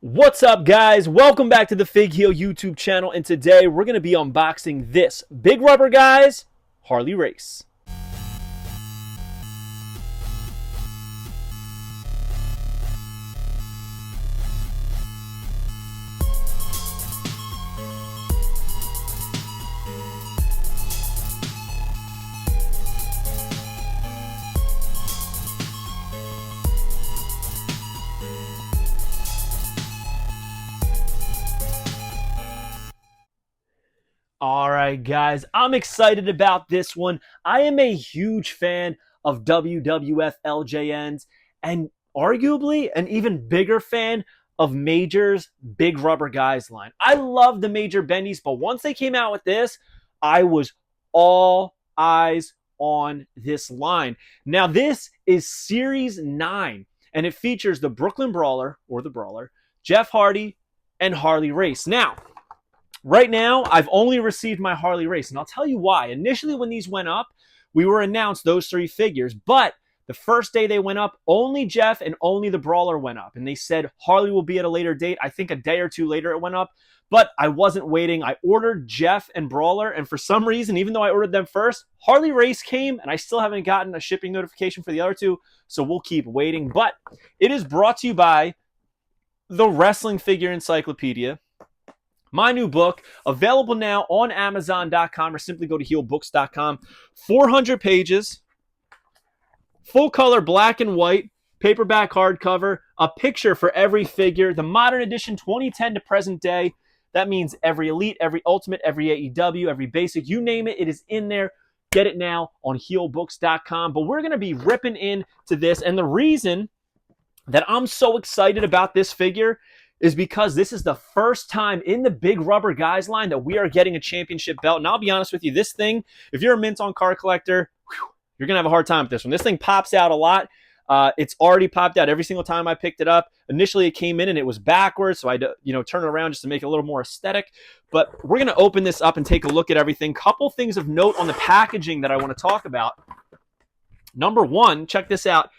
What's up, guys? Welcome back to the Fig Heel YouTube channel, and today we're going to be unboxing this Big Rubber Guys Harley Race. All right, guys, I'm excited about this one. I am a huge fan of WWF LJNs and arguably an even bigger fan of Major's Big Rubber Guys line. I love the Major Bendies, but once they came out with this, I was all eyes on this line. Now, this is Series 9, and it features the Brooklyn Brawler, or the Brawler, Jeff Hardy, and Harley Race. Now, right now, I've only received my Harley Race, and I'll tell you why. Initially, when these went up, we were announced those three figures, but the first day they went up, only Jeff and only the Brawler went up, and they said Harley will be at a later date. I think a day or two later it went up, but I wasn't waiting. I ordered Jeff and Brawler, and for some reason, even though I ordered them first, Harley Race came, and I still haven't gotten a shipping notification for the other two, so we'll keep waiting. But it is brought to you by the Wrestling Figure Encyclopedia, my new book, available now on Amazon.com, or simply go to heelbooks.com. 400 pages, full color, black and white, paperback hardcover, a picture for every figure. The modern edition, 2010 to present day. That means every Elite, every Ultimate, every AEW, every Basic, you name it, it is in there. Get it now on heelbooks.com. But we're going to be ripping into this, and the reason that I'm so excited about this figure is because this is the first time in the Big Rubber Guys line that we are getting a championship belt. And I'll be honest with you, this thing, if you're a mint on card collector, you're going to have a hard time with this one. This thing pops out a lot. It's already popped out every single time I picked it up. Initially, it came in and it was backwards, so I turn it around just to make it a little more aesthetic. But we're going to open this up and take a look at everything. Couple things of note on the packaging that I want to talk about. Number one, check this out.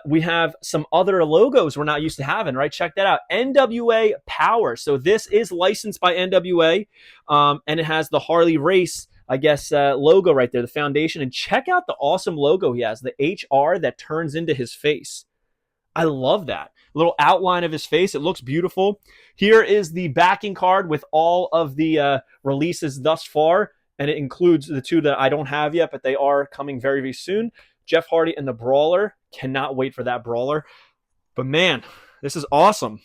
We have some other logos we're not used to having, right? Check that out. NWA Power. So this is licensed by NWA, and it has the Harley Race, I guess, logo right there, the foundation. And check out the awesome logo he has, the HR that turns into his face. I love that. A little outline of his face. It looks beautiful. Here is the backing card with all of the releases thus far, and it includes the two that I don't have yet, but they are coming very, very soon. Jeff Hardy and the Brawler. Cannot wait for that Brawler. But man, this is awesome.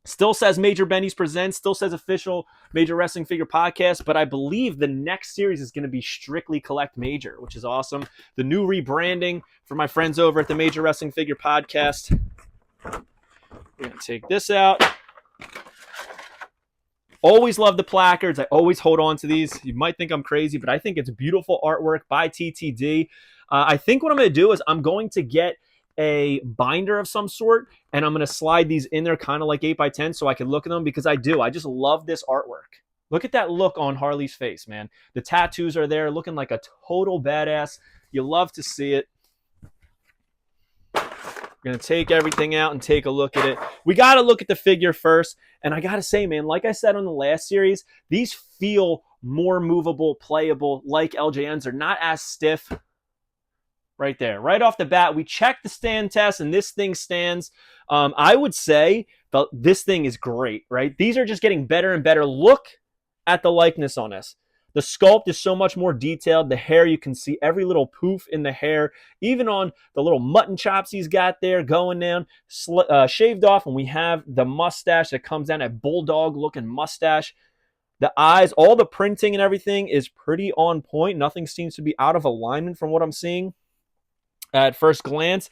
Still says Major Bendies Presents, still says official Major Wrestling Figure Podcast, but I believe the next series is going to be strictly Collect Major, which is awesome. The new rebranding for my friends over at the Major Wrestling Figure Podcast. We're going to take this out. Always love the placards. I always hold on to these. You might think I'm crazy, but I think it's beautiful artwork by TTD. I think what I'm going to do is I'm going to get a binder of some sort, and I'm going to slide these in there kind of like 8x10 so I can look at them, because I just love this artwork. Look at that look on Harley's face, man. The tattoos are there looking like a total badass. You love to see it. We're going to take everything out and take a look at it. We got to look at the figure first, and I got to say, man, like I said on the last series, these feel more movable, playable, like LJNs. They're not as stiff. Right there, right off the bat, we checked the stand test, and this thing stands. I would say this thing is great, right? These are just getting better and better. Look at the likeness on this. The sculpt is so much more detailed. The hair, you can see every little poof in the hair, even on the little mutton chops he's got there going down, shaved off, and we have the mustache that comes down, a bulldog-looking mustache. The eyes, all the printing and everything is pretty on point. Nothing seems to be out of alignment from what I'm seeing at first glance.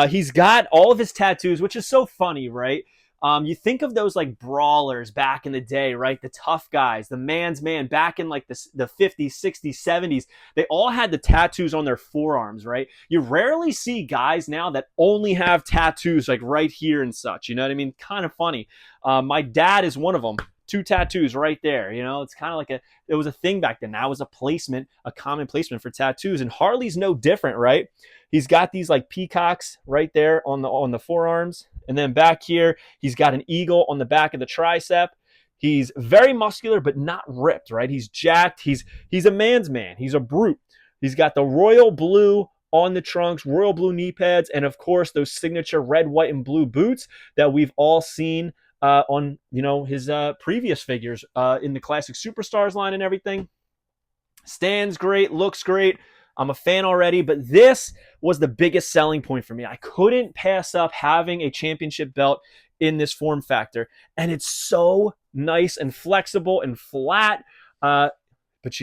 He's got all of his tattoos, which is so funny, right? You think of those like brawlers back in the day, right? The tough guys, the man's man back in like the 50s, 60s, 70s. They all had the tattoos on their forearms, right? You rarely see guys now that only have tattoos like right here and such. You know what I mean? Kind of funny. My dad is one of them. 2 tattoos right there. You know, it's kind of like it was a thing back then. That was a placement, a common placement for tattoos. And Harley's no different, right? He's got these like peacocks right there on the forearms, And then back here, he's got an eagle on the back of the tricep. He's very muscular, but not ripped, right? He's jacked. He's a man's man. He's a brute. He's got the royal blue on the trunks, royal blue knee pads, and of course, those signature red, white, and blue boots that we've all seen on, his previous figures in the Classic Superstars line and everything. Stands great, looks great. I'm a fan already, but this was the biggest selling point for me. I couldn't pass up having a championship belt in this form factor, and it's so nice and flexible and flat. But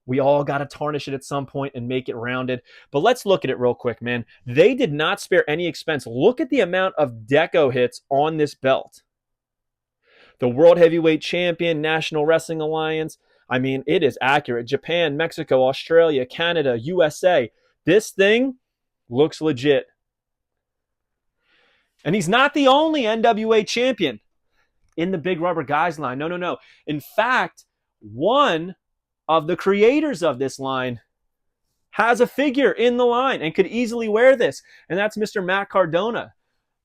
we all got to tarnish it at some point and make it rounded. But let's look at it real quick, man. They did not spare any expense. Look at the amount of deco hits on this belt. The World Heavyweight Champion, National Wrestling Alliance. I mean, it is accurate. Japan, Mexico, Australia, Canada, USA. This thing looks legit. And he's not the only NWA champion in the Big Rubber Guys line. No. In fact, one of the creators of this line has a figure in the line and could easily wear this. And that's Mr. Matt Cardona.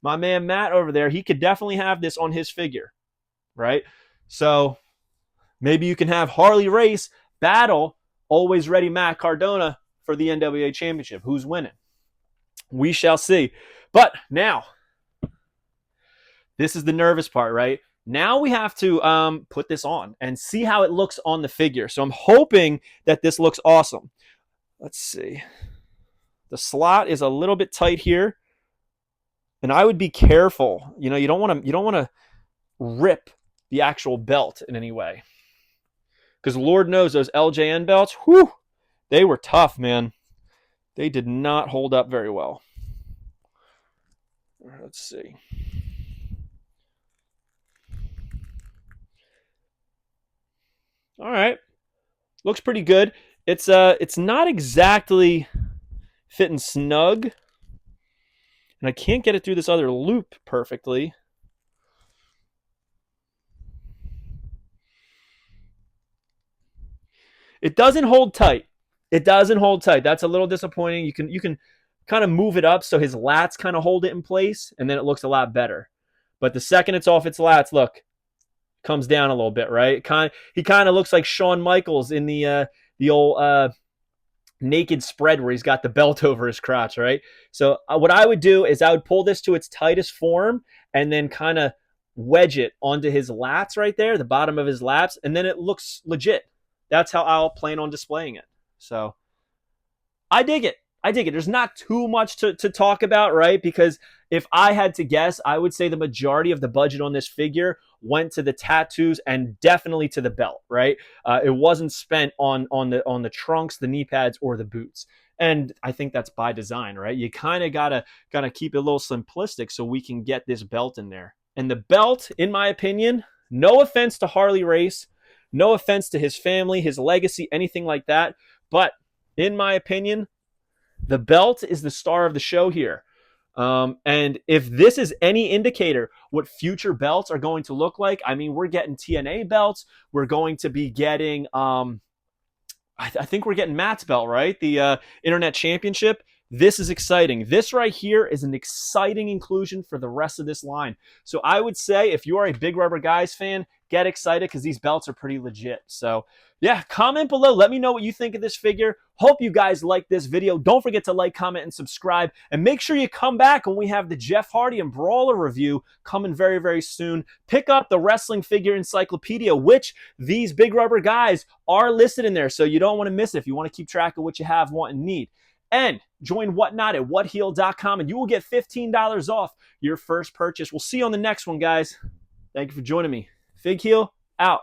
My man Matt over there, he could definitely have this on his figure, right? So maybe you can have Harley Race battle Always Ready Matt Cardona for the NWA Championship. Who's winning? We shall see. But now, this is the nervous part, right? Now we have to put this on and see how it looks on the figure. So I'm hoping that this looks awesome. Let's see. The slot is a little bit tight here, and I would be careful. You don't want to rip the actual belt in any way, because Lord knows those LJN belts, whew, they were tough, man. They did not hold up very well. Let's see. All right, looks pretty good. It's not exactly fitting snug, and I can't get it through this other loop perfectly. It doesn't hold tight. That's a little disappointing. You can kind of move it up so his lats kind of hold it in place, and then it looks a lot better. But the second it's off its lats, look, comes down a little bit, right? He kind of looks like Shawn Michaels in the old naked spread where he's got the belt over his crotch, right? So what I would do is I would pull this to its tightest form and then kind of wedge it onto his lats right there, the bottom of his lats, and then it looks legit. That's how I'll plan on displaying it. So I dig it. There's not too much to talk about, right? Because if I had to guess, I would say the majority of the budget on this figure went to the tattoos and definitely to the belt, right? It wasn't spent on the trunks, the knee pads, or the boots. And I think that's by design, right? You kind of gotta keep it a little simplistic so we can get this belt in there. And the belt, in my opinion, no offense to Harley Race, no offense to his family, his legacy, anything like that, but in my opinion, the belt is the star of the show here. And if this is any indicator what future belts are going to look like, I mean, we're getting TNA belts. We're going to be getting, I think we're getting Matt's belt, right? The Internet Championship. This is exciting. This right here is an exciting inclusion for the rest of this line. So I would say if you are a Big Rubber Guys fan, get excited because these belts are pretty legit. So yeah, comment below. Let me know what you think of this figure. Hope you guys like this video. Don't forget to like, comment, and subscribe. And make sure you come back when we have the Jeff Hardy and Brawler review coming very, very soon. Pick up the Wrestling Figure Encyclopedia, which these Big Rubber Guys are listed in there. So you don't want to miss it if you want to keep track of what you have, want, and need. And join Whatnot at whatheel.com and you will get $15 off your first purchase. We'll see you on the next one, guys. Thank you for joining me. Fig Heel out.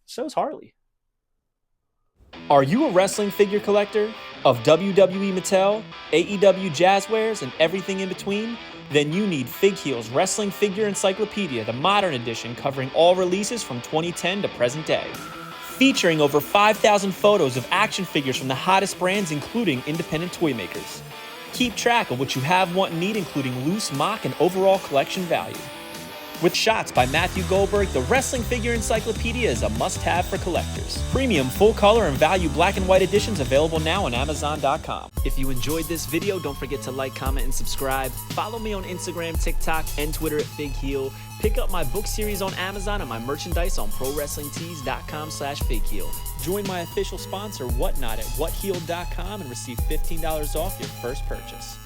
So's Harley. Are you a wrestling figure collector of WWE Mattel, AEW Jazzwares, and everything in between? Then you need Fig Heel's Wrestling Figure Encyclopedia, the modern edition covering all releases from 2010 to present day. Featuring over 5,000 photos of action figures from the hottest brands, including independent toy makers. Keep track of what you have, want, and need, including loose, mock, and overall collection value. With Shots by Matthew Goldberg, the Wrestling Figure Encyclopedia is a must-have for collectors. Premium, full-color, and value black and white editions available now on Amazon.com. If you enjoyed this video, don't forget to like, comment, and subscribe. Follow me on Instagram, TikTok, and Twitter at FigHeal. Pick up my book series on Amazon and my merchandise on ProWrestlingTees.com/FigHeal. Join my official sponsor, Whatnot, at WhatHeal.com and receive $15 off your first purchase.